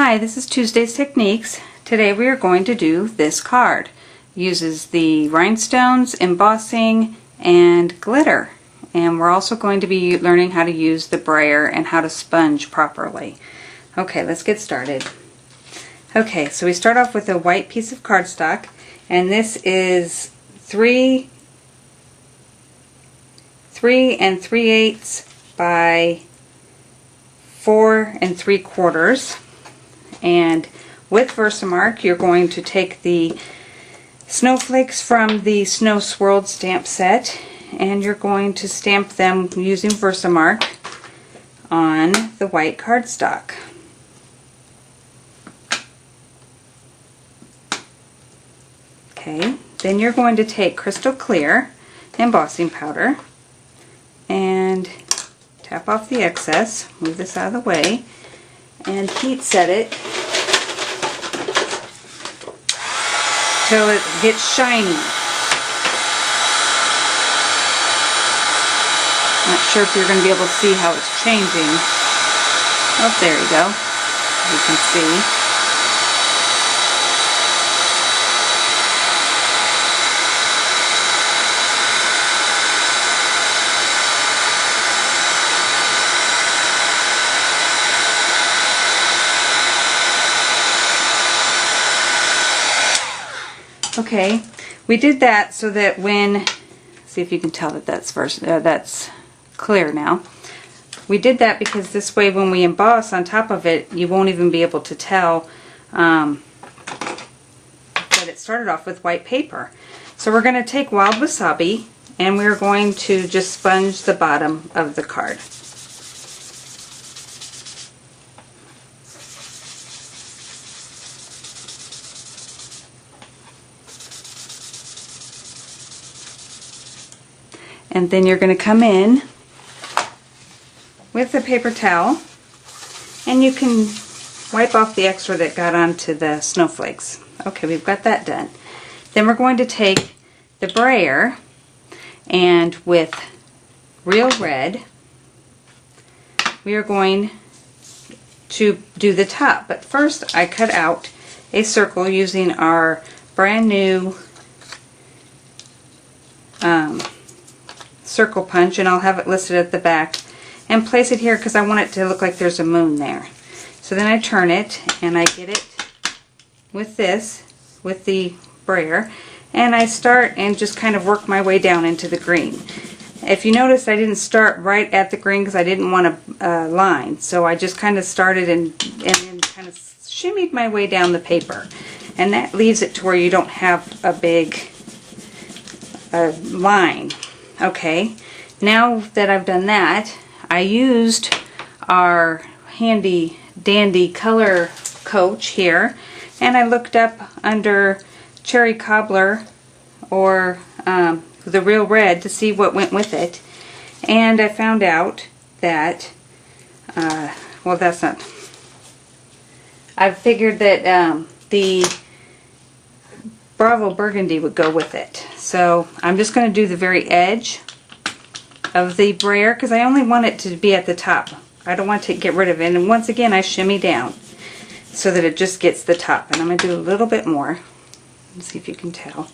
Hi, this is Tuesday's Techniques. Today we are going to do this card. It uses the rhinestones, embossing, and glitter. And we're also going to be learning how to use the brayer and how to sponge properly. Okay, let's get started. Okay, so we start off with a white piece of cardstock, and this is 3 3/8 by 4 3/4. And with Versamark, you're going to take the snowflakes from the Snow Swirled stamp set, and you're going to stamp them using Versamark on the white cardstock. Okay, then you're going to take crystal clear embossing powder and tap off the excess, move this out of the way, and heat set it till it gets shiny. Not sure if you're going to be able to see how it's changing. Oh, there you go. You can see. Okay, we did that so that when, see if you can tell that that's clear now. We did that because this way when we emboss on top of it, you won't even be able to tell that it started off with white paper. So we're going to take wild wasabi and we're going to just sponge the bottom of the card. And then you're going to come in with the paper towel and you can wipe off the extra that got onto the snowflakes. Okay, we've got that done. Then we're going to take the brayer and with real red we are going to do the top. But first I cut out a circle using our brand new circle punch, and I'll have it listed at the back, and place it here because I want it to look like there's a moon there. So then I turn it and I get it with this, with the brayer, and I start and just kind of work my way down into the green. If you notice, I didn't start right at the green because I didn't want a line, so I just kind of started and then kind of shimmied my way down the paper, and that leaves it to where you don't have a big line. Okay, now that I've done that, I used our handy dandy color coach here, and I looked up under Cherry Cobbler or the Real Red to see what went with it, and I found out that well, that's not, I figured that the Bravo Burgundy would go with it. So I'm just going to do the very edge of the brayer because I only want it to be at the top. I don't want to get rid of it. And once again, I shimmy down so that it just gets the top. And I'm going to do a little bit more. Let's see if you can tell.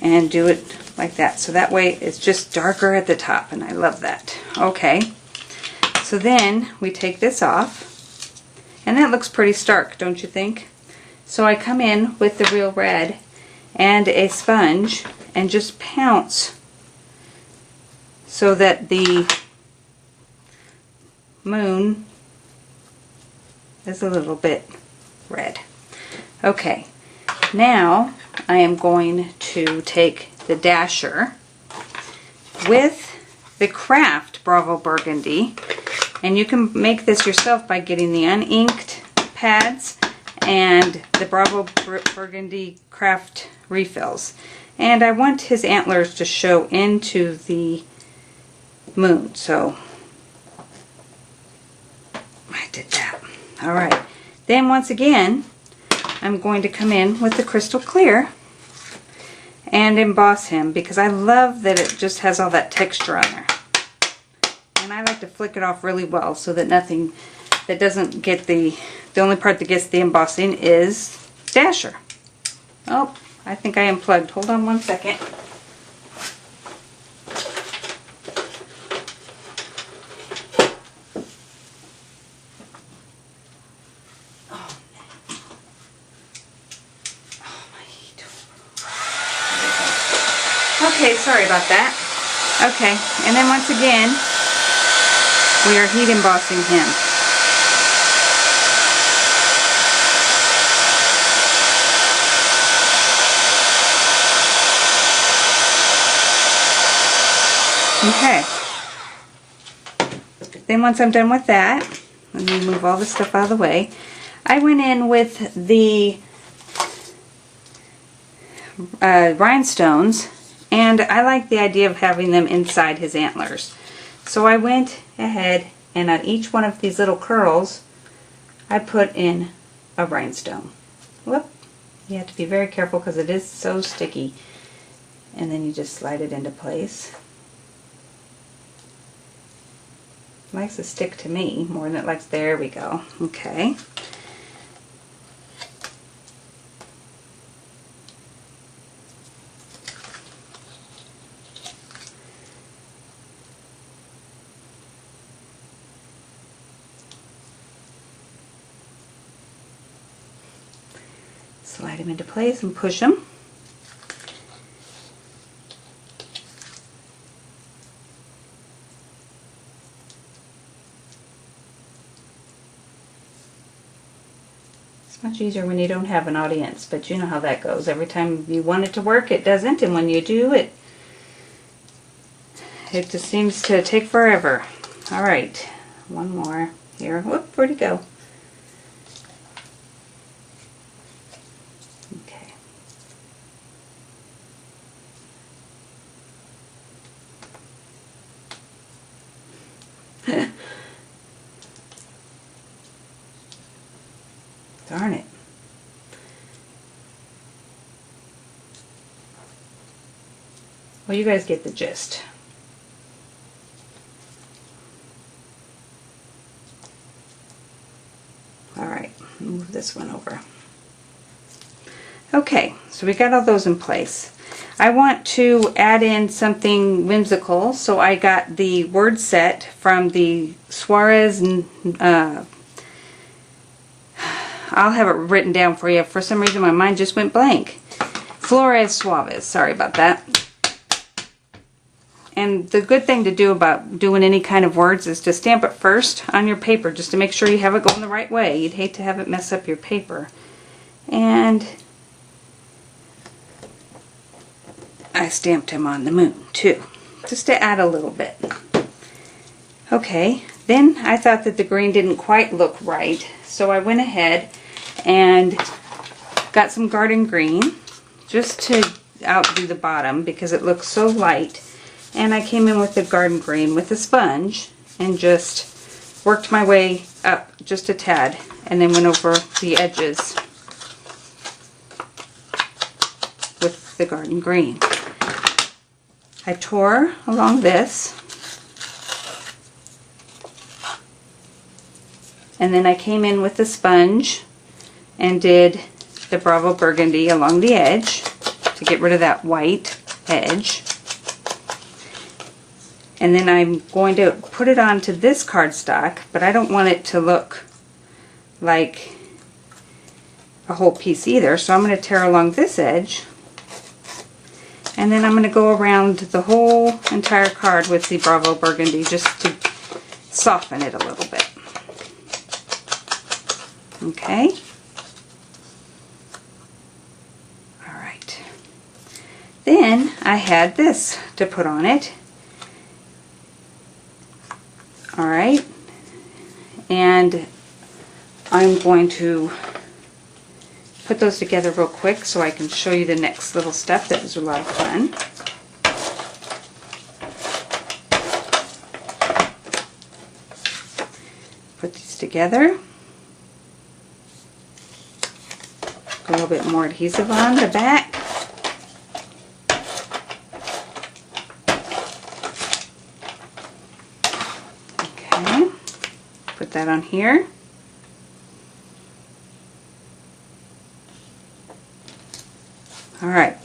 And do it like that. So that way it's just darker at the top. And I love that. Okay. So then we take this off. And that looks pretty stark, don't you think? So I come in with the Real Red and a sponge and just pounce so that the moon is a little bit red. Okay, now I am going to take the dasher with the Craft Bravo Burgundy, and you can make this yourself by getting the uninked pads and the Bravo Burgundy Craft refills. And I want his antlers to show into the moon, so I did that. Alright, then once again I'm going to come in with the crystal clear and emboss him because I love that it just has all that texture on there. And I like to flick it off really well so that nothing that doesn't get the only part that gets the embossing is Dasher. Oh, I think I unplugged. Hold on one second. Okay, sorry about that. Okay, and then once again, we are heat embossing him. Okay. Then once I'm done with that, let me move all this stuff out of the way. I went in with the rhinestones, and I like the idea of having them inside his antlers. So I went ahead and on each one of these little curls, I put in a rhinestone. Whoop! You have to be very careful because it is so sticky. And then you just slide it into place. It likes to stick to me more than it likes. There we go. Okay. Slide him into place and push him. It's much easier when you don't have an audience, but you know how that goes. Every time you want it to work, it doesn't, and when you do, it just seems to take forever. All right, one more here. Whoop, where'd he go? Darn it. Well, you guys get the gist. Alright, move this one over. Okay, so we got all those in place. I want to add in something whimsical, so I got the word set from the Suarez, I'll have it written down for you. For some reason my mind just went blank. Flores Suaves, sorry about that. And the good thing to do about doing any kind of words is to stamp it first on your paper just to make sure you have it going the right way. You'd hate to have it mess up your paper. And I stamped him on the moon too, just to add a little bit. Okay, then I thought that the green didn't quite look right, so I went ahead and got some garden green just to outdo the bottom because it looks so light. And I came in with the garden green with a sponge and just worked my way up just a tad and then went over the edges with the garden green. I tore along this, and then I came in with the sponge and did the Bravo Burgundy along the edge to get rid of that white edge. And then I'm going to put it onto this cardstock, but I don't want it to look like a whole piece either, so I'm going to tear along this edge. And then I'm going to go around the whole entire card with the Bravo Burgundy just to soften it a little bit. Okay. Alright. Then I had this to put on it. Alright. And I'm going to put those together real quick so I can show you the next little step. That was a lot of fun. Put these together. Put a little bit more adhesive on the back. Okay. Put that on here. Alright,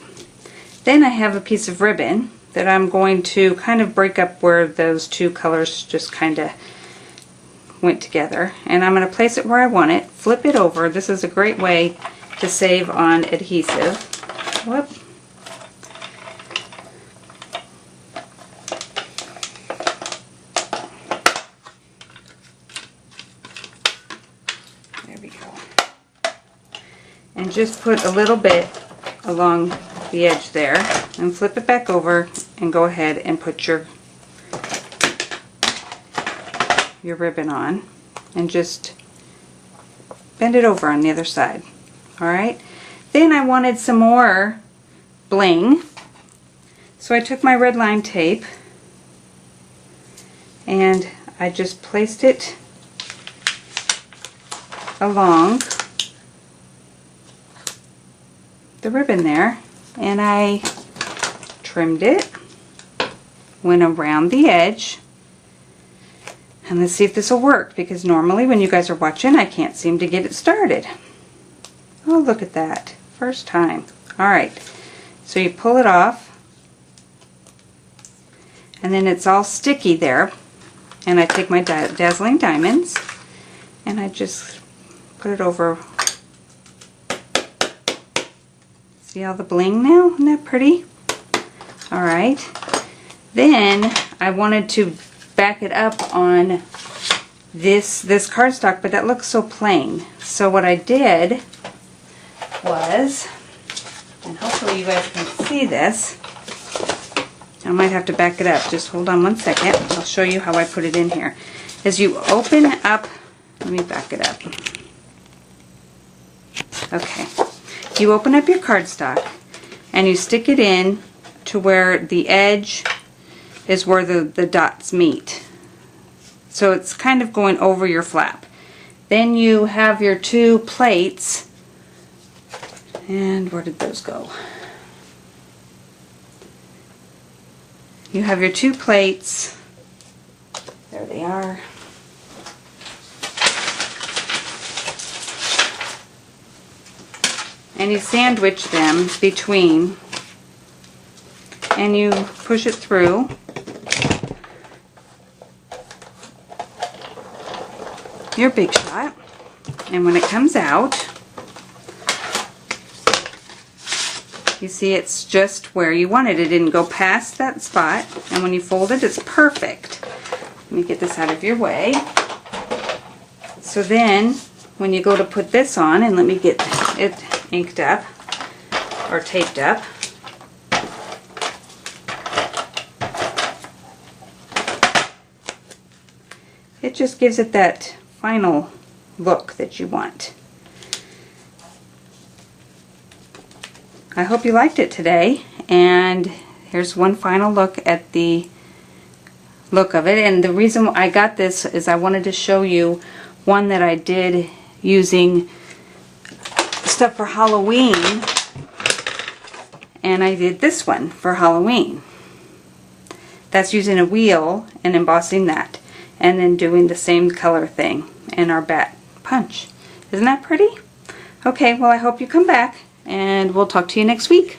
then I have a piece of ribbon that I'm going to kind of break up where those two colors just kind of went together, and I'm going to place it where I want it, flip it over. This is a great way to save on adhesive. Whoop. There we go. And just put a little bit along the edge there and flip it back over and go ahead and put your ribbon on and just bend it over on the other side. Alright, then I wanted some more bling, so I took my red line tape and I just placed it along the ribbon there, and I trimmed it, went around the edge. And let's see if this will work, because normally when you guys are watching I can't seem to get it started. Oh, look at that. First time. Alright, so you pull it off and then it's all sticky there, and I take my Dazzling Diamonds and I just put it over. See all the bling now? Isn't that pretty? Alright, then I wanted to back it up on this cardstock, but that looks so plain. So what I did was, and hopefully you guys can see this, I might have to back it up. Just hold on one second. I'll show you how I put it in here. As you open up, let me back it up. Okay. You open up your cardstock and you stick it in to where the edge is where the dots meet. So it's kind of going over your flap. Then you have your two plates, and where did those go? You have your two plates, there they are. And you sandwich them between, and you push it through. Your Big Shot, and when it comes out, you see it's just where you want it. It didn't go past that spot, and when you fold it, it's perfect. Let me get this out of your way. So then, when you go to put this on, and let me get it inked up, or taped up, it just gives it that final look that you want. I hope you liked it today, and here's one final look at the look of it. And the reason I got this is I wanted to show you one that I did using stuff for Halloween, and I did this one for Halloween. That's using a wheel and embossing that, and then doing the same color thing in our bat punch. Isn't that pretty? Okay, well I hope you come back, and we'll talk to you next week.